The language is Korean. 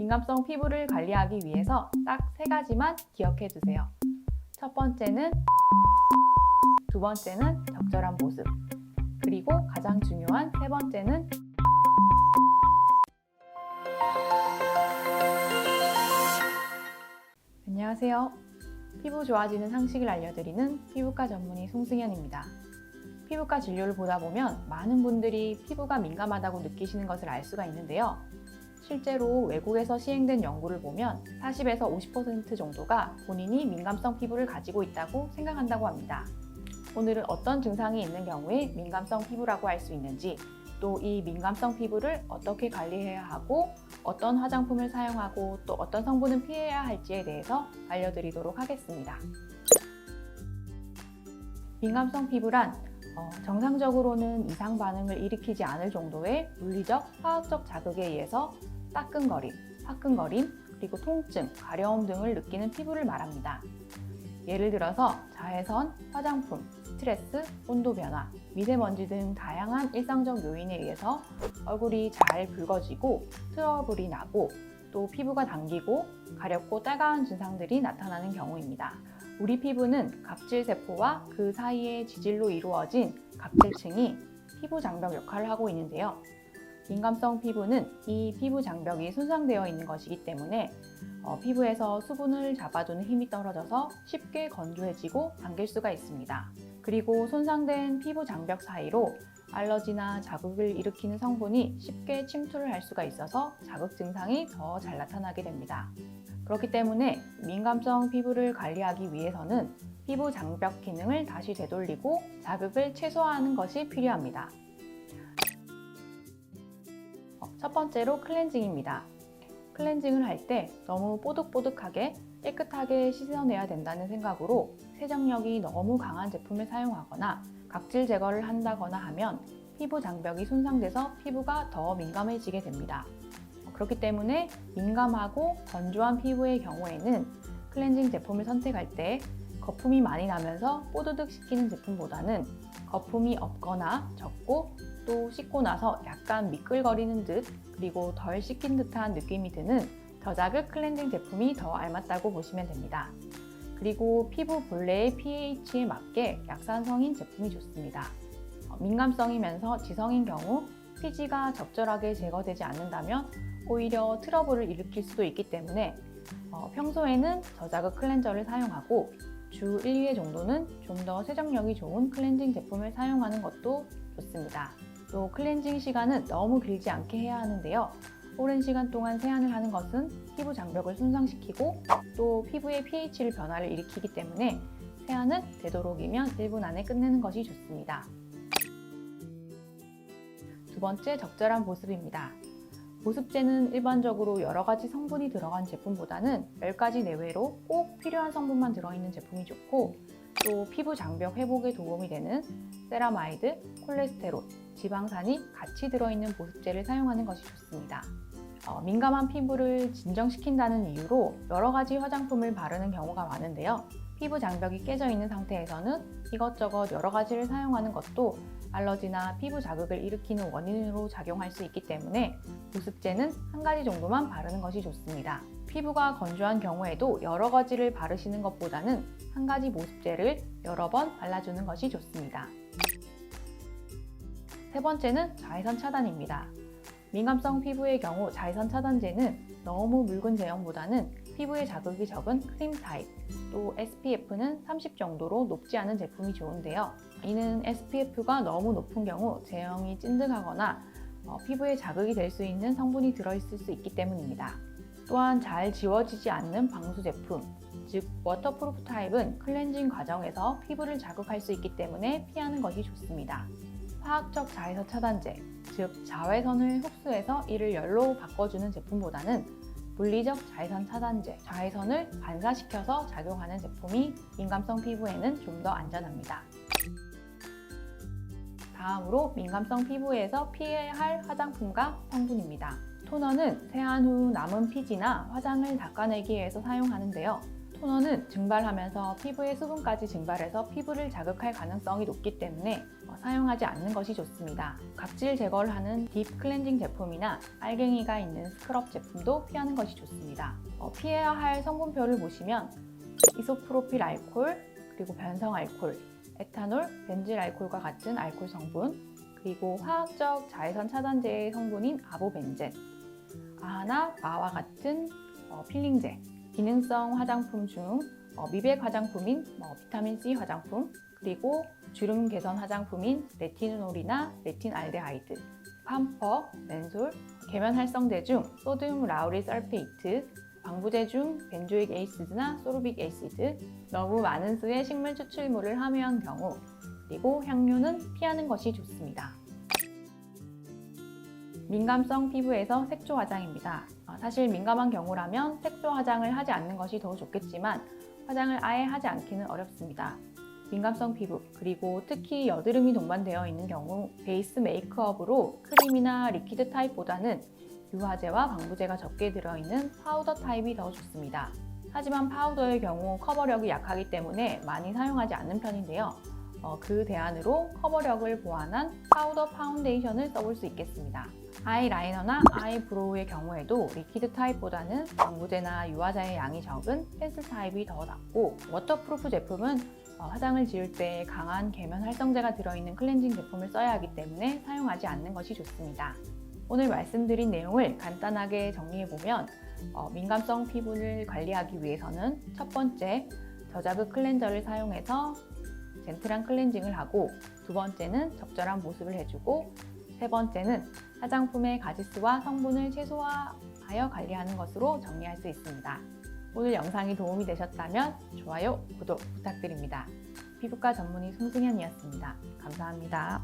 민감성 피부를 관리하기 위해서 딱 3가지만 기억해 두세요. 첫 번째는, 두 번째는 적절한 보습, 그리고 가장 중요한 3번째는 안녕하세요. 피부 좋아지는 상식을 알려드리는 피부과 전문의 송승현입니다. 피부과 진료를 보다 보면 많은 분들이 피부가 민감하다고 느끼시는 것을 알 수가 있는데요. 실제로 외국에서 시행된 연구를 보면 40에서 50% 정도가 본인이 민감성 피부를 가지고 있다고 생각한다고 합니다. 오늘은 어떤 증상이 있는 경우에 민감성 피부라고 할 수 있는지, 또 이 민감성 피부를 어떻게 관리해야 하고 어떤 화장품을 사용하고 또 어떤 성분은 피해야 할지에 대해서 알려드리도록 하겠습니다. 민감성 피부란 정상적으로는 이상 반응을 일으키지 않을 정도의 물리적, 화학적 자극에 의해서 따끔거림, 화끈거림, 그리고 통증, 가려움 등을 느끼는 피부를 말합니다. 예를 들어서 자외선, 화장품, 스트레스, 온도 변화, 미세먼지 등 다양한 일상적 요인에 의해서 얼굴이 잘 붉어지고 트러블이 나고 또 피부가 당기고 가렵고 따가운 증상들이 나타나는 경우입니다. 우리 피부는 각질세포와 그 사이의 지질로 이루어진 각질층이 피부 장벽 역할을 하고 있는데요. 민감성 피부는 이 피부 장벽이 손상되어 있는 것이기 때문에 피부에서 수분을 잡아두는 힘이 떨어져서 쉽게 건조해지고 당길 수가 있습니다. 그리고 손상된 피부 장벽 사이로 알러지나 자극을 일으키는 성분이 쉽게 침투를 할 수가 있어서 자극 증상이 더 잘 나타나게 됩니다. 그렇기 때문에 민감성 피부를 관리하기 위해서는 피부 장벽 기능을 다시 되돌리고 자극을 최소화하는 것이 필요합니다. 첫 번째로 클렌징입니다. 클렌징을 할 때 너무 뽀득뽀득하게 깨끗하게 씻어내야 된다는 생각으로 세정력이 너무 강한 제품을 사용하거나 각질 제거를 한다거나 하면 피부 장벽이 손상돼서 피부가 더 민감해지게 됩니다. 그렇기 때문에 민감하고 건조한 피부의 경우에는 클렌징 제품을 선택할 때 거품이 많이 나면서 뽀드득 씻기는 제품보다는 거품이 없거나 적고 또 씻고 나서 약간 미끌거리는 듯 그리고 덜 씻긴 듯한 느낌이 드는 저자극 클렌징 제품이 더 알맞다고 보시면 됩니다. 그리고 피부 본래의 pH에 맞게 약산성인 제품이 좋습니다. 민감성이면서 지성인 경우 피지가 적절하게 제거되지 않는다면 오히려 트러블을 일으킬 수도 있기 때문에 평소에는 저자극 클렌저를 사용하고 주 1, 2회 정도는 좀 더 세정력이 좋은 클렌징 제품을 사용하는 것도 좋습니다. 또 클렌징 시간은 너무 길지 않게 해야 하는데요. 오랜 시간 동안 세안을 하는 것은 피부 장벽을 손상시키고 또 피부의 pH를 변화를 일으키기 때문에 세안은 되도록이면 1분 안에 끝내는 것이 좋습니다. 두 번째, 적절한 보습입니다. 보습제는 일반적으로 여러 가지 성분이 들어간 제품보다는 10가지 내외로 꼭 필요한 성분만 들어있는 제품이 좋고 또 피부 장벽 회복에 도움이 되는 세라마이드, 콜레스테롤, 지방산이 같이 들어있는 보습제를 사용하는 것이 좋습니다. 민감한 피부를 진정시킨다는 이유로 여러 가지 화장품을 바르는 경우가 많은데요. 피부 장벽이 깨져 있는 상태에서는 이것저것 여러 가지를 사용하는 것도 알러지나 피부 자극을 일으키는 원인으로 작용할 수 있기 때문에 보습제는 한 가지 정도만 바르는 것이 좋습니다. 피부가 건조한 경우에도 여러 가지를 바르시는 것보다는 한 가지 보습제를 여러 번 발라주는 것이 좋습니다. 세 번째는 자외선 차단입니다. 민감성 피부의 경우 자외선 차단제는 너무 묽은 제형보다는 피부에 자극이 적은 크림 타입, 또 SPF는 30 정도로 높지 않은 제품이 좋은데요. 이는 SPF가 너무 높은 경우 제형이 찐득하거나 피부에 자극이 될 수 있는 성분이 들어있을 수 있기 때문입니다. 또한 잘 지워지지 않는 방수 제품, 즉 워터프루프 타입은 클렌징 과정에서 피부를 자극할 수 있기 때문에 피하는 것이 좋습니다. 화학적 자외선 차단제, 즉 자외선을 흡수해서 이를 열로 바꿔주는 제품보다는 물리적 자외선 차단제, 자외선을 반사시켜서 작용하는 제품이 민감성 피부에는 좀 더 안전합니다. 다음으로 민감성 피부에서 피해야 할 화장품과 성분입니다. 토너는 세안 후 남은 피지나 화장을 닦아내기 위해서 사용하는데요. 토너는 증발하면서 피부의 수분까지 증발해서 피부를 자극할 가능성이 높기 때문에 사용하지 않는 것이 좋습니다. 각질 제거를 하는 딥 클렌징 제품이나 알갱이가 있는 스크럽 제품도 피하는 것이 좋습니다. 피해야 할 성분표를 보시면 이소프로필 알코올, 그리고 변성 알코올, 에탄올, 벤질 알코올과 같은 알코올 성분, 그리고 화학적 자외선 차단제의 성분인 아보벤젠, 아나, 마와 같은 필링제, 기능성 화장품 중 미백 화장품인 비타민C 화장품, 그리고 주름 개선 화장품인 레티놀이나 레틴알데하이드, 팜퍼, 멘솔, 계면 활성제 중 소듐 라우릴 설페이트, 방부제 중 벤조익 에이시드나 소르빅 에이시드, 너무 많은 수의 식물 추출물을 함유한 경우, 그리고 향료는 피하는 것이 좋습니다. 민감성 피부에서 색조 화장입니다. 사실 민감한 경우라면 색조 화장을 하지 않는 것이 더 좋겠지만 화장을 아예 하지 않기는 어렵습니다. 민감성 피부, 그리고 특히 여드름이 동반되어 있는 경우 베이스 메이크업으로 크림이나 리퀴드 타입보다는 유화제와 방부제가 적게 들어있는 파우더 타입이 더 좋습니다. 하지만 파우더의 경우 커버력이 약하기 때문에 많이 사용하지 않는 편인데요. 그 대안으로 커버력을 보완한 파우더 파운데이션을 써볼 수 있겠습니다. 아이라이너나 아이브로우의 경우에도 리퀴드 타입보다는 방부제나 유화제의 양이 적은 펜슬 타입이 더 낫고, 워터프루프 제품은 화장을 지울 때 강한 계면 활성제가 들어있는 클렌징 제품을 써야 하기 때문에 사용하지 않는 것이 좋습니다. 오늘 말씀드린 내용을 간단하게 정리해보면 민감성 피부를 관리하기 위해서는 첫 번째, 저자극 클렌저를 사용해서 젠틀한 클렌징을 하고, 두 번째는 적절한 보습을 해주고, 세 번째는 화장품의 가짓수와 성분을 최소화하여 관리하는 것으로 정리할 수 있습니다. 오늘 영상이 도움이 되셨다면 좋아요, 구독 부탁드립니다. 피부과 전문의 송승현이었습니다. 감사합니다.